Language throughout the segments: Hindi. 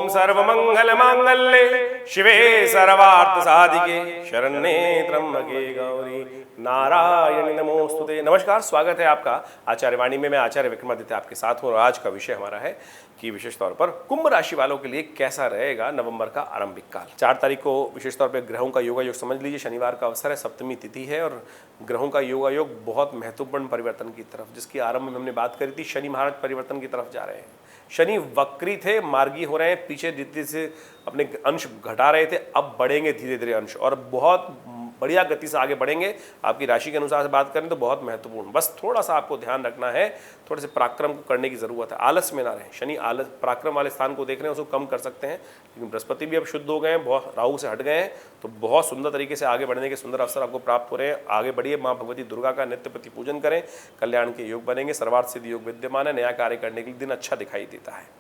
सर्वमंगल मांगल्ये शिवे सर्वार्थ साधिके शरण्ये त्र्यंबके गौरी नारायणी नमोस्तुते। नमस्कार, स्वागत है आपका आचार्यवाणी में। मैं आचार्य विक्रमादित्य आपके साथ हूँ और आज का विषय हमारा है कि विशेष तौर पर कुंभ राशि वालों के लिए कैसा रहेगा नवंबर का आरंभिक काल। 4 तारीख को विशेष तौर पर ग्रहों का योगायोग समझ लीजिए। शनिवार का अवसर है, सप्तमी तिथि है और ग्रहों का योगायोग बहुत महत्वपूर्ण परिवर्तन की तरफ, जिसकी आरंभ में हमने बात करी थी। शनि महाराज परिवर्तन की तरफ जा रहे हैं। शनि वक्री थे, मार्गी हो रहे हैं, पीछे जितने से अपने अंश घटा रहे थे, अब बढ़ेंगे धीरे धीरे अंश और बहुत बढ़िया गति से आगे बढ़ेंगे। आपकी राशि के अनुसार से बात करें तो बहुत महत्वपूर्ण, बस थोड़ा सा आपको ध्यान रखना है, थोड़े से पराक्रम को करने की जरूरत है, आलस में ना रहें। शनि आलस पराक्रम वाले स्थान को देख रहे हैं, उसको कम कर सकते हैं, लेकिन बृहस्पति भी अब शुद्ध हो गए हैं, बहुत राहु से हट गए हैं, तो बहुत सुंदर तरीके से आगे बढ़ने के सुंदर अवसर आपको प्राप्त हो रहे हैं। आगे बढ़िए, माँ भगवती दुर्गा का नित्य प्रति पूजन करें, कल्याण के योग बनेंगे, सर्वार्थ सिद्धि योग विद्यमान है, नया कार्य करने के लिए दिन अच्छा दिखाई देता है।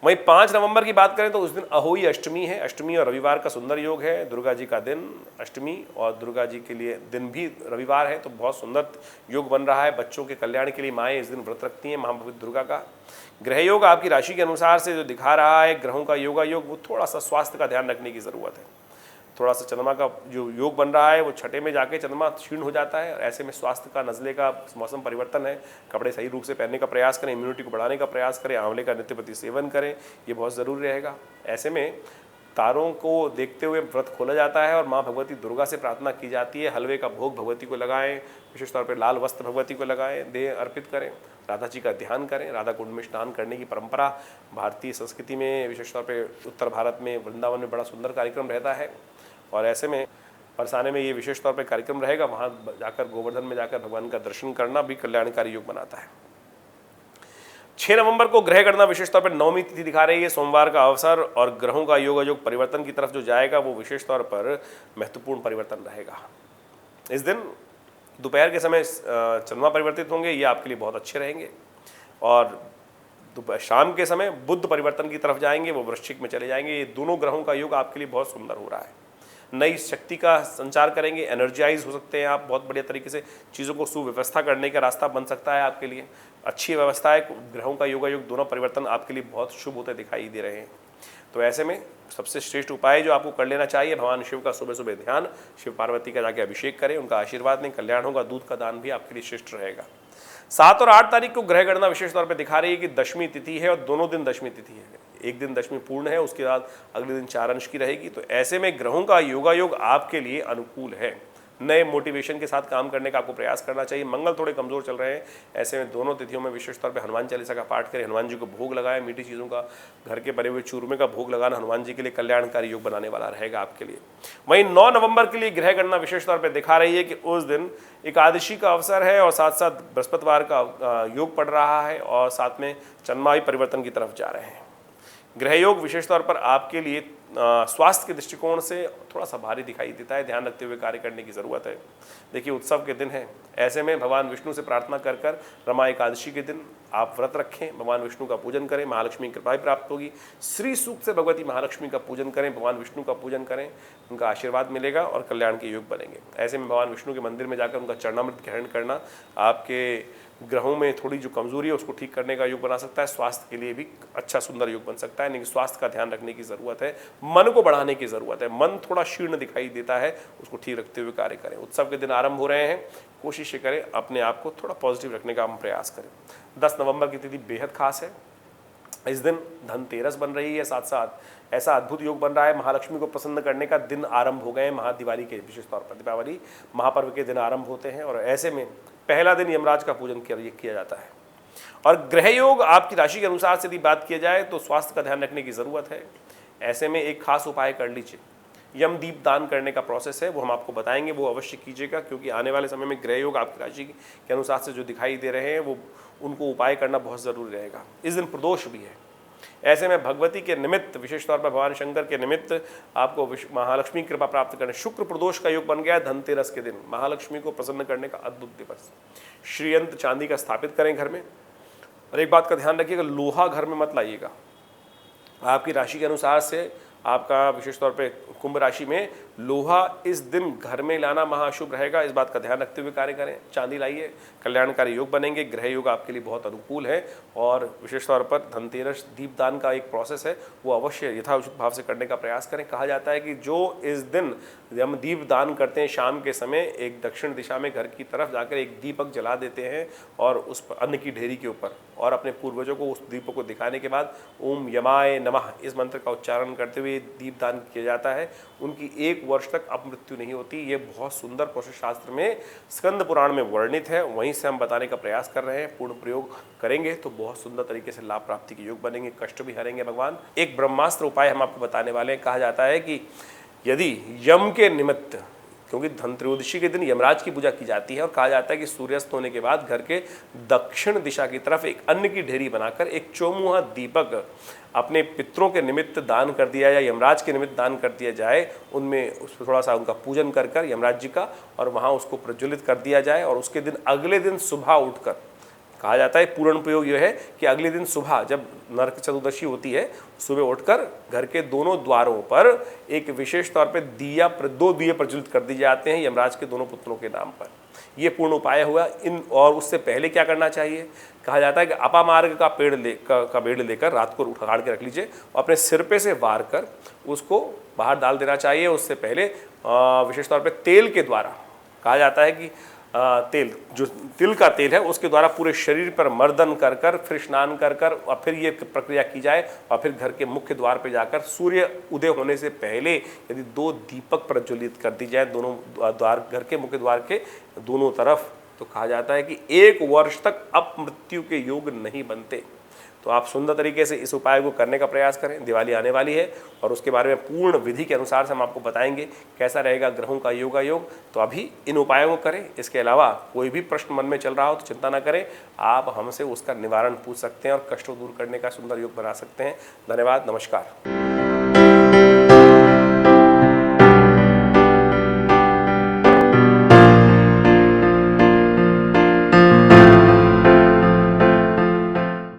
वहीं 5 नवंबर की बात करें तो उस दिन अहोई अष्टमी है। अष्टमी और रविवार का सुंदर योग है। दुर्गा जी का दिन अष्टमी और दुर्गा जी के लिए दिन भी रविवार है, तो बहुत सुंदर योग बन रहा है। बच्चों के कल्याण के लिए माएँ इस दिन व्रत रखती हैं माँ भगवती दुर्गा का। ग्रह योग आपकी राशि के अनुसार से जो दिखा रहा है ग्रहों का योगा योग, वो थोड़ा सा स्वास्थ्य का ध्यान रखने की ज़रूरत है। थोड़ा सा चंद्रमा का जो योग बन रहा है वो छठे में जाके चंद्रमा क्षीण हो जाता है और ऐसे में स्वास्थ्य का, नज़ले का मौसम परिवर्तन है। कपड़े सही रूप से पहनने का प्रयास करें, इम्यूनिटी को बढ़ाने का प्रयास करें, आंवले का नित्य प्रति सेवन करें, ये बहुत ज़रूरी रहेगा। ऐसे में तारों को देखते हुए व्रत खोला जाता है और माँ भगवती दुर्गा से प्रार्थना की जाती है। हलवे का भोग भगवती को लगाएं, विशेष तौर पर लाल वस्त्र भगवती को लगाएं, देह अर्पित करें, राधा जी का ध्यान करें। राधा कुंड में स्नान करने की परंपरा भारतीय संस्कृति में, विशेष तौर पर उत्तर भारत में वृंदावन में बड़ा सुंदर कार्यक्रम रहता है और ऐसे में बरसाने में ये विशेष तौर पर कार्यक्रम रहेगा। वहाँ जाकर गोवर्धन में जाकर भगवान का दर्शन करना भी कल्याणकारी योग बनाता है। 6 नवंबर को ग्रह गणना विशेष तौर पर नवमी तिथि दिखा रही है, सोमवार का अवसर और ग्रहों का योग परिवर्तन की तरफ जो जाएगा वो विशेष तौर पर महत्वपूर्ण परिवर्तन रहेगा। इस दिन दोपहर के समय चंद्रमा परिवर्तित होंगे, ये आपके लिए बहुत अच्छे रहेंगे और शाम के समय बुध परिवर्तन की तरफ जाएंगे, वो वृश्चिक में चले जाएंगे। ये दोनों ग्रहों का योग आपके लिए बहुत सुंदर हो रहा है। नई शक्ति का संचार करेंगे, एनर्जाइज हो सकते हैं आप बहुत बढ़िया तरीके से। चीज़ों को सुव्यवस्था करने का रास्ता बन सकता है आपके लिए। अच्छी व्यवस्था है, ग्रहों का योगायोग दोनों परिवर्तन आपके लिए बहुत शुभ होते दिखाई दे रहे हैं। तो ऐसे में सबसे श्रेष्ठ उपाय जो आपको कर लेना चाहिए, भगवान शिव का सुबह सुबह ध्यान, शिव पार्वती का जाके अभिषेक करें, उनका आशीर्वाद लें, कल्याण होगा। दूध का दान भी आपके लिए श्रेष्ठ रहेगा। 7 और 8 तारीख को ग्रह गणना विशेष तौर पर दिखा रही है कि दशमी तिथि है और दोनों दिन दशमी तिथि है। एक दिन दशमी पूर्ण है, उसके बाद अगले दिन 4 अंश की रहेगी। तो ऐसे में ग्रहों का योगायोग आपके लिए अनुकूल है। नए मोटिवेशन के साथ काम करने का आपको प्रयास करना चाहिए। मंगल थोड़े कमजोर चल रहे हैं, ऐसे में दोनों तिथियों में विशेष तौर पर हनुमान चालीसा का पाठ करें, हनुमान जी को भोग लगाएं। मीठी चीज़ों का, घर के बने हुए चूरमे का भोग लगाना हनुमान जी के लिए कल्याणकारी योग बनाने वाला रहेगा आपके लिए। वहीं 9 नवंबर के लिए ग्रह गणना विशेष तौर पर दिखा रही है कि उस दिन एकादशी का अवसर है और साथ साथ बृहस्पतिवार का योग पड़ रहा है और साथ में चंद्रमा भी परिवर्तन की तरफ जा रहे हैं। ग्रह योग विशेष तौर पर आपके लिए स्वास्थ्य के दृष्टिकोण से थोड़ा सा भारी दिखाई देता है, ध्यान रखते हुए कार्य करने की ज़रूरत है। देखिए, उत्सव के दिन है, ऐसे में भगवान विष्णु से प्रार्थना कर कर रमा एकादशी के दिन आप व्रत रखें, भगवान विष्णु का पूजन करें, महालक्ष्मी की कृपा प्राप्त होगी। श्री सूक्त से भगवती महालक्ष्मी का पूजन करें, भगवान विष्णु का पूजन करें, उनका आशीर्वाद मिलेगा और कल्याण के योग बनेंगे। ऐसे में भगवान विष्णु के मंदिर में जाकर उनका चरणामृत ग्रहण करना आपके ग्रहों में थोड़ी जो कमजोरी है उसको ठीक करने का योग बना सकता है। स्वास्थ्य के लिए भी अच्छा सुंदर योग बन सकता है, लेकिन स्वास्थ्य का ध्यान रखने की ज़रूरत है, मन को बढ़ाने की ज़रूरत है। मन थोड़ा शीर्ण दिखाई देता है, उसको ठीक रखते हुए कार्य करें। उत्सव के दिन आरंभ हो रहे हैं, कोशिश करें अपने आप को थोड़ा पॉजिटिव रखने का हम प्रयास करें। 10 नवंबर की तिथि बेहद खास है। इस दिन धनतेरस बन रही है, साथ साथ ऐसा अद्भुत योग बन रहा है, महालक्ष्मी को प्रसन्न करने का दिन आरंभ हो गए हैं। महादिवाली के विशेष तौर पर दीपावली महापर्व के दिन आरंभ होते हैं और ऐसे में पहला दिन यमराज का पूजन किया जाता है। और ग्रह योग आपकी राशि के अनुसार से यदि बात किया जाए तो स्वास्थ्य का ध्यान रखने की ज़रूरत है। ऐसे में एक खास उपाय कर लीजिए, यम दीप दान करने का प्रोसेस है, वो हम आपको बताएंगे, वो अवश्य कीजिएगा, क्योंकि आने वाले समय में ग्रह योग आपकी राशि के अनुसार से जो दिखाई दे रहे हैं वो उनको उपाय करना बहुत ज़रूरी रहेगा। इस दिन प्रदोष भी है, ऐसे में भगवती के निमित्त, विशेष तौर पर भगवान शंकर के निमित्त आपको महालक्ष्मी की कृपा प्राप्त करने, शुक्र प्रदोष का योग बन गया है। धनतेरस के दिन महालक्ष्मी को प्रसन्न करने का अद्भुत दिवस। श्रीयंत्र चांदी का स्थापित करें घर में। और एक बात का ध्यान रखिएगा, लोहा घर में मत लाइएगा। आपकी राशि के अनुसार से आपका विशेष तौर पे कुंभ राशि में लोहा इस दिन घर में लाना महाशुभ रहेगा, इस बात का ध्यान रखते हुए कार्य करें। चांदी लाइए, कल्याणकारी योग बनेंगे, ग्रह योग आपके लिए बहुत अनुकूल है। और विशेष तौर पर धनतेरस दीपदान का एक प्रोसेस है, वो अवश्य यथाउचित भाव से करने का प्रयास करें। कहा जाता है कि जो इस दिन हम दीप दान करते हैं शाम के समय, एक दक्षिण दिशा में घर की तरफ जाकर एक दीपक जला देते हैं और उस अन्न की ढेरी के ऊपर, और अपने पूर्वजों को उस दीपक को दिखाने के बाद ओम यमाय नमः इस मंत्र का उच्चारण करते हुए दीप दान किया जाता है। उनकी 1 वर्ष तक अपमृत्यु नहीं होती। ये बहुत सुंदर प्रोसेस शास्त्र में स्कंद पुराण में वर्णित है, वहीं से हम बताने का प्रयास कर रहे हैं। पूर्ण प्रयोग करेंगे तो बहुत सुंदर तरीके से लाभ प्राप्ति के योग बनेंगे, कष्ट भी हरेंगे भगवान। एक ब्रह्मास्त्र उपाय हम आपको बताने वाले हैं। कहा जाता है कि यदि यम के निमित्त, क्योंकि धनत्रयोदशी के दिन यमराज की पूजा की जाती है, और कहा जाता है कि सूर्यास्त होने के बाद घर के दक्षिण दिशा की तरफ एक अन्न की ढेरी बनाकर एक चौमुहा दीपक अपने पितरों के निमित्त दान कर दिया या यमराज के निमित्त दान कर दिया जाए, उनमें उस थोड़ा सा उनका पूजन कर कर यमराज जी का, और वहाँ उसको प्रज्वलित कर दिया जाए। और उसके दिन अगले दिन सुबह उठकर, कहा जाता है पूर्ण प्रयोग यह है कि अगले दिन सुबह जब नरक चतुर्दशी होती है, सुबह उठकर घर के दोनों द्वारों पर एक विशेष तौर पे 2 दिए प्रज्वलित कर दिए जाते हैं यमराज के दोनों पुत्रों के नाम पर। ये पूर्ण उपाय हुआ। और उससे पहले क्या करना चाहिए? कहा जाता है कि अपामार्ग का पेड़ लेकर रात को उखाड़ के रख लीजिए और अपने सिर पे से वार कर उसको बाहर डाल देना चाहिए। उससे पहले विशेष तौर पे तेल के द्वारा, कहा जाता है कि तेल, जो तिल का तेल है, उसके द्वारा पूरे शरीर पर मर्दन कर कर फिर स्नान कर कर और फिर ये प्रक्रिया की जाए। और फिर घर के मुख्य द्वार पर जाकर सूर्य उदय होने से पहले यदि 2 दीपक प्रज्वलित कर दी जाए दोनों द्वार, घर के मुख्य द्वार के दोनों तरफ, तो कहा जाता है कि 1 वर्ष तक अपमृत्यु के योग नहीं बनते। तो आप सुंदर तरीके से इस उपाय को करने का प्रयास करें। दिवाली आने वाली है और उसके बारे में पूर्ण विधि के अनुसार से हम आपको बताएंगे कैसा रहेगा ग्रहों का योग। तो अभी इन उपायों को करें। इसके अलावा कोई भी प्रश्न मन में चल रहा हो तो चिंता ना करें, आप हमसे उसका निवारण पूछ सकते हैं और कष्टों दूर करने का सुंदर योग बना सकते हैं। धन्यवाद, नमस्कार।